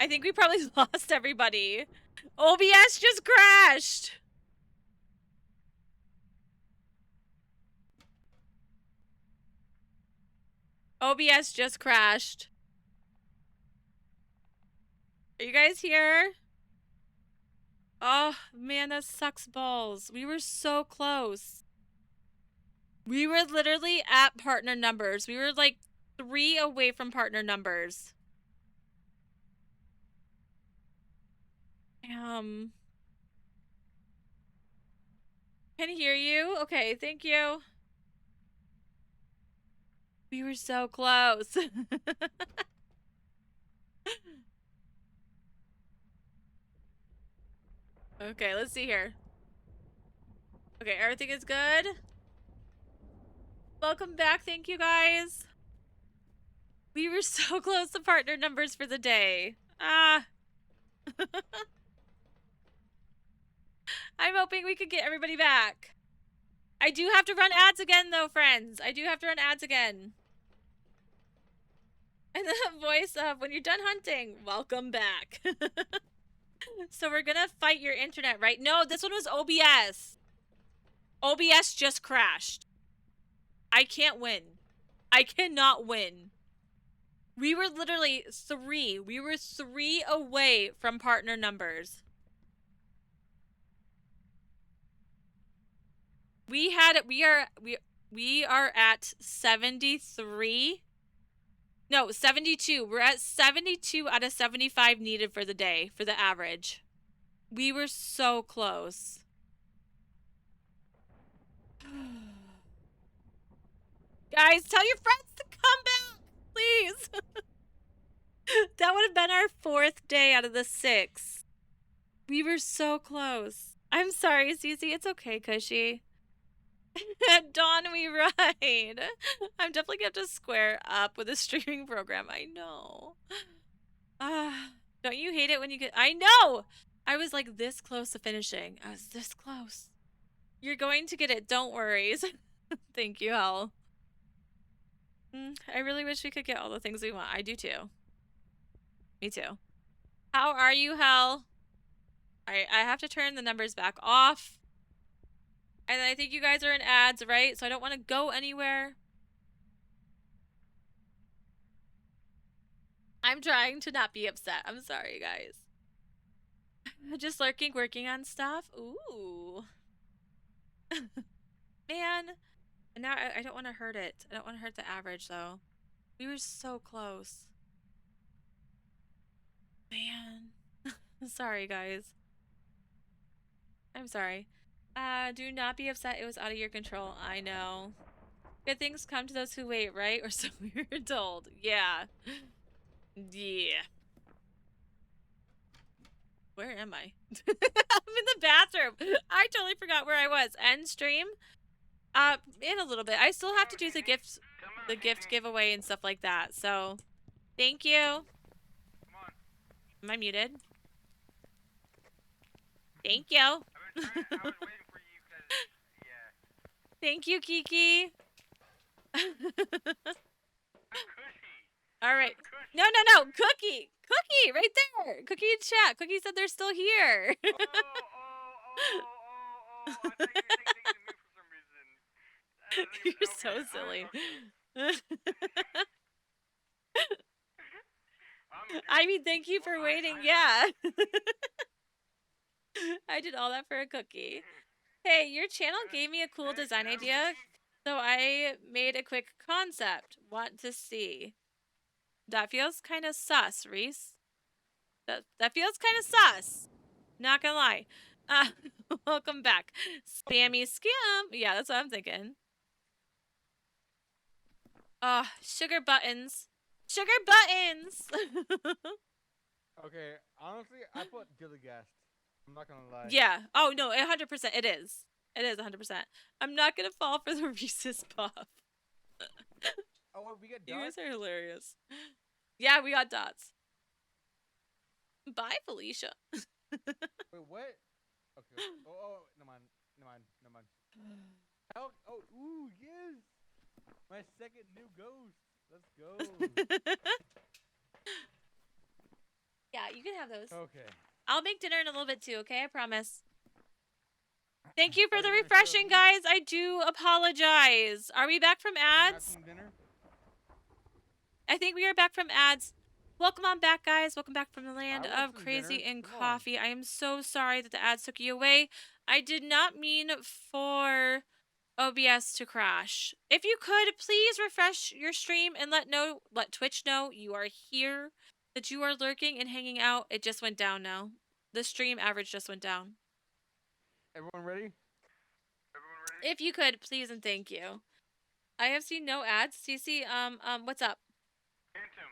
I think we probably lost everybody. OBS just crashed. OBS just crashed. Are you guys here? Oh, man, that sucks balls. We were so close. We were literally at partner numbers. We were like 3 away from partner numbers. Can hear you. Okay, thank you. We were so close. Okay, let's see here. Okay, everything is good. Welcome back. Thank you, guys. We were so close to partner numbers for the day. Ah. I'm hoping we could get everybody back. I do have to run ads again, though, friends. I do have to run ads again. And the voice of, when you're done hunting, welcome back. So we're gonna fight your internet, right? No, this one was OBS. OBS just crashed. I can't win. I cannot win. We were literally 3. We were 3 away from partner numbers. We are at 73. No, 72. We're at 72 out of 75 needed for the day, for the average. We were so close. Guys, tell your friends to come back, please. That would have been our 4th day out of the 6. We were so close. I'm sorry, Cece. It's okay, Cushy. At dawn we ride. I'm definitely gonna have to square up with a streaming program. I know. Don't you hate it when you get... I know! I was like this close to finishing. I was this close. You're going to get it. Don't worry. Thank you, Hel. I really wish we could get all the things we want. I do too. Me too. How are you, Hel? Alright, I have to turn the numbers back off. And I think you guys are in ads, right? So I don't want to go anywhere. I'm trying to not be upset. I'm sorry, guys. Just lurking, working on stuff. Ooh. Man. And now I don't want to hurt it. I don't want to hurt the average, though. We were so close. Man. Sorry, guys. I'm sorry. Do not be upset. It was out of your control. I know. Good things come to those who wait, right? Or so we were told. Yeah. Yeah. Where am I? I'm in the bathroom. I totally forgot where I was. End stream? In a little bit. I still have to do the gift giveaway and stuff like that. So, thank you. Am I muted? Thank you. I was waiting for you because, yeah. Thank you, Kiki. All right. No. Cookie. Cookie, right there. Cookie in chat. Cookie said they're still here. I thought you were saying to me for some reason. You're so silly. I mean, thank you for waiting. Yeah. I did all that for a cookie. Hey, your channel gave me a cool design idea, so I made a quick concept. Want to see? That feels kind of sus, Reese. That feels kind of sus. Not gonna lie. Welcome back. Spammy scam. Yeah, that's what I'm thinking. Sugar buttons. Sugar buttons! Okay, honestly, I put Gilligast. I'm not gonna lie. Yeah. Oh, no, 100%. It is. It is 100%. I'm not gonna fall for the Reese's Puff. Oh, wait, we get dots? You guys are hilarious. Yeah, we got dots. Bye, Felicia. Wait, what? Okay. Oh, never mind. Oh, ooh, yes! My second new ghost. Let's go. Yeah, you can have those. Okay. I'll make dinner in a little bit too, okay? I promise. Thank you for Are the you gonna share with refreshing, me? guys. I do apologize. Are we back from Can I have ads? some dinner? I think we are back from ads. Welcome on back, guys. Welcome back from the land want of some crazy dinner. and Come on. coffee. I am so sorry that the ads took you away. I did not mean for OBS to crash. If you could, please refresh your stream and let Twitch know you are here, that you are lurking and hanging out. It just went down now. The stream average just went down. Everyone ready? Everyone ready? If you could, please and thank you. I have seen no ads. CC, what's up? Phantom,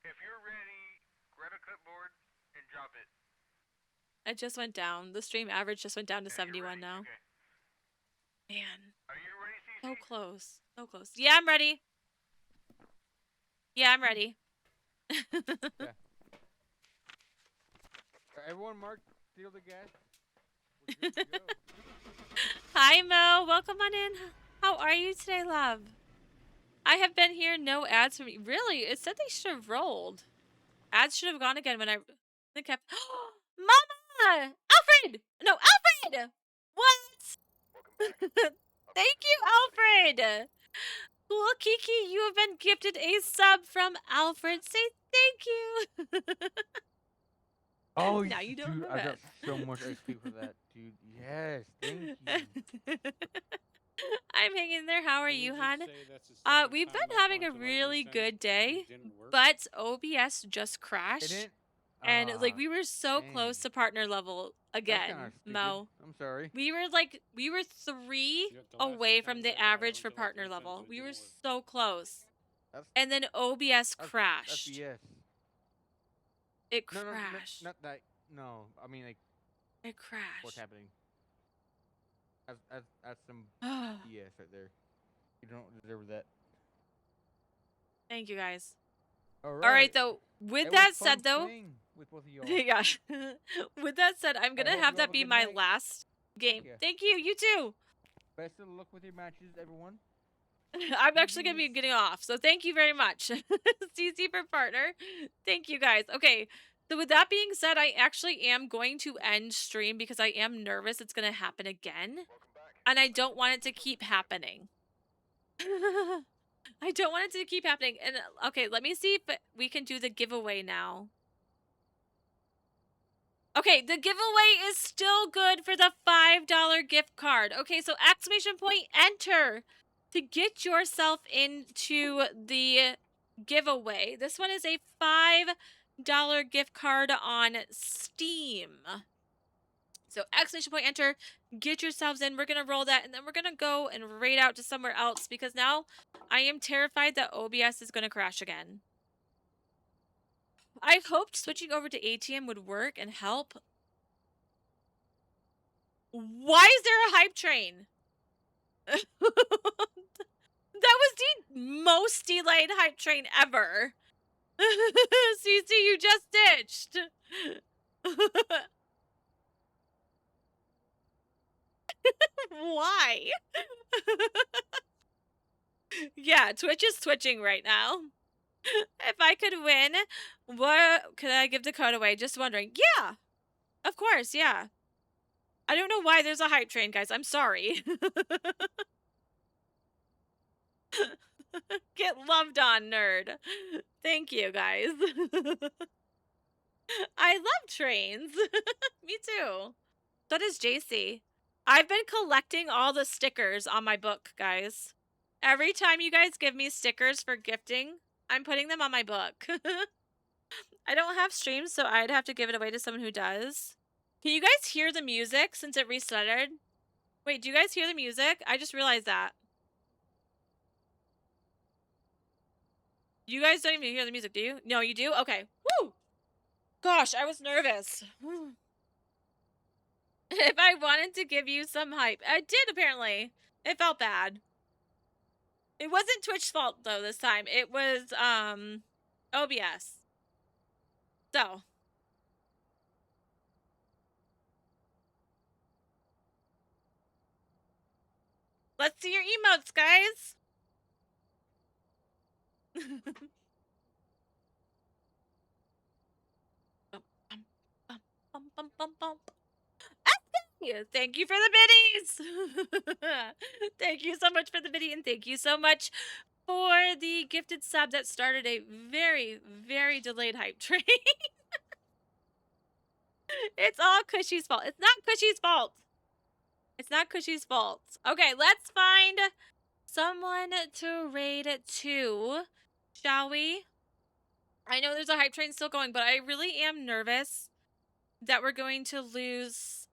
if you're ready, grab a clipboard and drop it. It just went down. The stream average just went down to Yeah, you're 71 ready? now. Okay. Man, Are you ready, CC? so close. So close. Yeah, I'm ready. Yeah, I'm ready. Yeah. Everyone mark deal the gas. We're good to go. Hi, Mo. Welcome on in. How are you today, love? I have been here. No ads from me. Really? It said they should have rolled. Ads should have gone again when I kept. Mama! Alfred! No, Alfred! What? Thank you, Alfred! Cool, Kiki, you have been gifted a sub from Alfred. Say thank you. Oh, Now you don't dude, have I got it. so much XP for that, dude. Yes, thank you. I'm hanging in there. How are Can we you, just hon? say that's the second We've time been that having a Quantum Light really resends good and day, it didn't work? but OBS just It crashed. didn't. And like Ah, we were so dang. close to partner level That's again, kind of stupid. Mo. I'm sorry. We were 3 Yeah, the last two away from times the I got it, I average went for to like partner 3 cents level. and it We were didn't work. so close. That's And then OBS that's crashed. BS. It No, crashed. not that. No, I mean like It what's crashed. happening. That's some BS right there. You don't deserve that. Thank you, guys. All All right, though. With that said, though, with both of y'all. yeah. With that said, I'm gonna hope have you that have a be good my night. last game. Yeah. Thank you. You too. Best of luck with your matches, everyone. I'm actually gonna be getting off, so thank you very much. CC for partner. Thank you guys. Okay. So with that being said, I actually am going to end stream because I am nervous it's gonna happen again. And I don't want it to keep happening. I don't want it to keep happening. And okay, let me see if we can do the giveaway now. Okay, the giveaway is still good for the $5 gift card. Okay, so exclamation point enter to get yourself into the giveaway. This one is a $5 gift card on Steam. So exclamation point enter, get yourselves in. We're going to roll that and then we're going to go and raid out to somewhere else because now I am terrified that OBS is going to crash again. I hoped switching over to ATM would work and help. Why is there a hype train? That was the most delayed hype train ever. CC, you just ditched. Why? Yeah, Twitch is twitching right now. If I could win, what could I give the code away? Just wondering. Yeah, of course, yeah. I don't know why there's a hype train, guys. I'm sorry. Get loved on, nerd. Thank you, guys. I love trains. Me too. So does JC. I've been collecting all the stickers on my book, guys. Every time you guys give me stickers for gifting, I'm putting them on my book. I don't have streams, so I'd have to give it away to someone who does. Can you guys hear the music since it restarted? Wait, do you guys hear the music? I just realized that. You guys don't even hear the music, do you? No, you do? Okay. Woo! Gosh, I was nervous. If I wanted to give you some hype. I did, apparently. It felt bad. It wasn't Twitch's fault, though, this time. It was, OBS. So. Let's see your emotes, guys. Thank you for the biddies. Thank you so much for the biddy, and thank you so much for the gifted sub that started a very, very delayed hype train. It's all Cushy's fault. It's not Cushy's fault. It's not Cushy's fault. Okay, let's find someone to raid to, shall we? I know there's a hype train still going, but I really am nervous that we're going to lose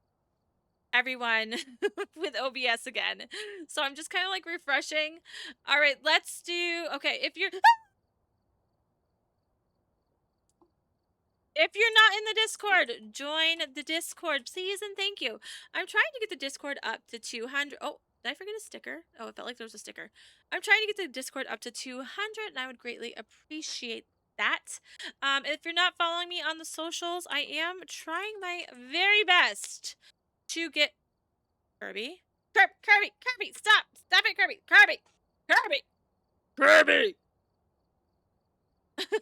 everyone with OBS again. So I'm just kind of like refreshing. All right, let's do. Okay, if you're not in the Discord, join the Discord, please and thank you. I'm trying to get the Discord up to 200. Oh, did I forget a sticker? Oh, it felt like there was a sticker. I'm trying to get the Discord up to 200, and I would greatly appreciate that. If you're not following me on the socials, I am trying my very best to get Kirby. Kirby, stop it, Kirby.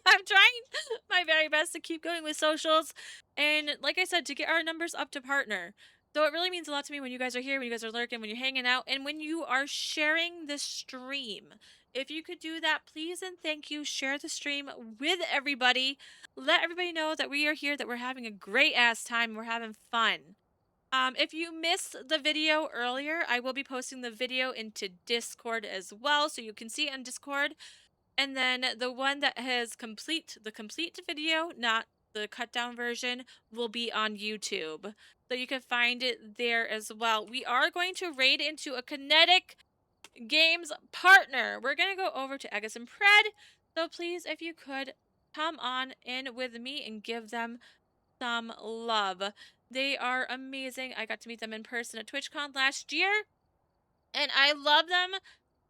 I'm trying my very best to keep going with socials, and like I said, to get our numbers up to partner. So it really means a lot to me when you guys are here, when you guys are lurking, when you're hanging out, and when you are sharing the stream. If you could do that, please and thank you. Share the stream with everybody. Let everybody know that we are here, that we're having a great ass time, we're having fun. If you missed the video earlier, I will be posting the video into Discord as well, so you can see it on Discord. And then the one that has the complete video, not the cut down version, will be on YouTube. So you can find it there as well. We are going to raid into a Kinetic Games partner. We're going to go over to Agus and Pred. So please, if you could, come on in with me and give them some love. They are amazing. I got to meet them in person at TwitchCon last year, and I love them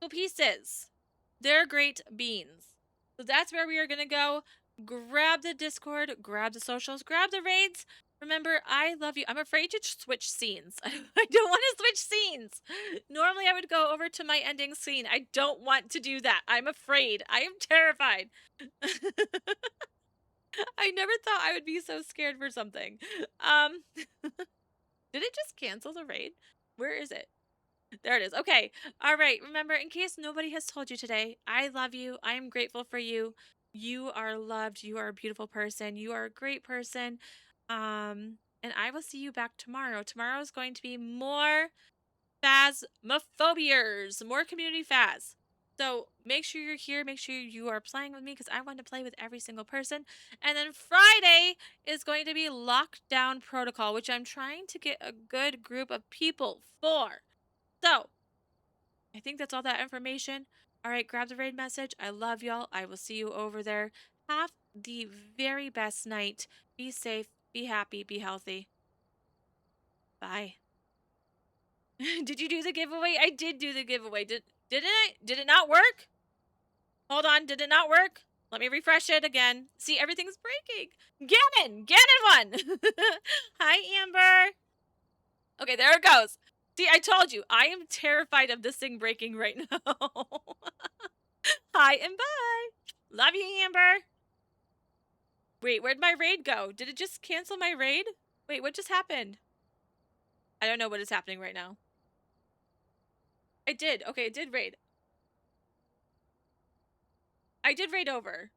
to pieces. They're great beans. So that's where we are going to go. Grab the Discord, grab the socials, grab the raids. Remember, I love you. I'm afraid to switch scenes. I don't want to switch scenes. Normally, I would go over to my ending scene. I don't want to do that. I'm afraid. I am terrified. I never thought I would be so scared for something. Did it just cancel the raid? Where is it? There it is. Okay. All right. Remember, in case nobody has told you today, I love you. I am grateful for you. You are loved. You are a beautiful person. You are a great person. And I will see you back tomorrow. Tomorrow is going to be more phasmophobias, more community phas. So make sure you're here. Make sure you are playing with me because I want to play with every single person. And then Friday is going to be Lockdown Protocol, which I'm trying to get a good group of people for. So I think that's all that information. All right, grab the raid message. I love y'all. I will see you over there. Have the very best night. Be safe, be happy, be healthy. Bye. Did you do the giveaway? I did do the giveaway. Didn't I? Did it not work? Hold on. Did it not work? Let me refresh it again. See, everything's breaking. Gannon one. Hi, Amber. Okay, there it goes. See, I told you. I am terrified of this thing breaking right now. Hi and bye. Love you, Amber. Wait, where'd my raid go? Did it just cancel my raid? Wait, what just happened? I don't know what is happening right now. It did. Okay, it did raid. I did raid over.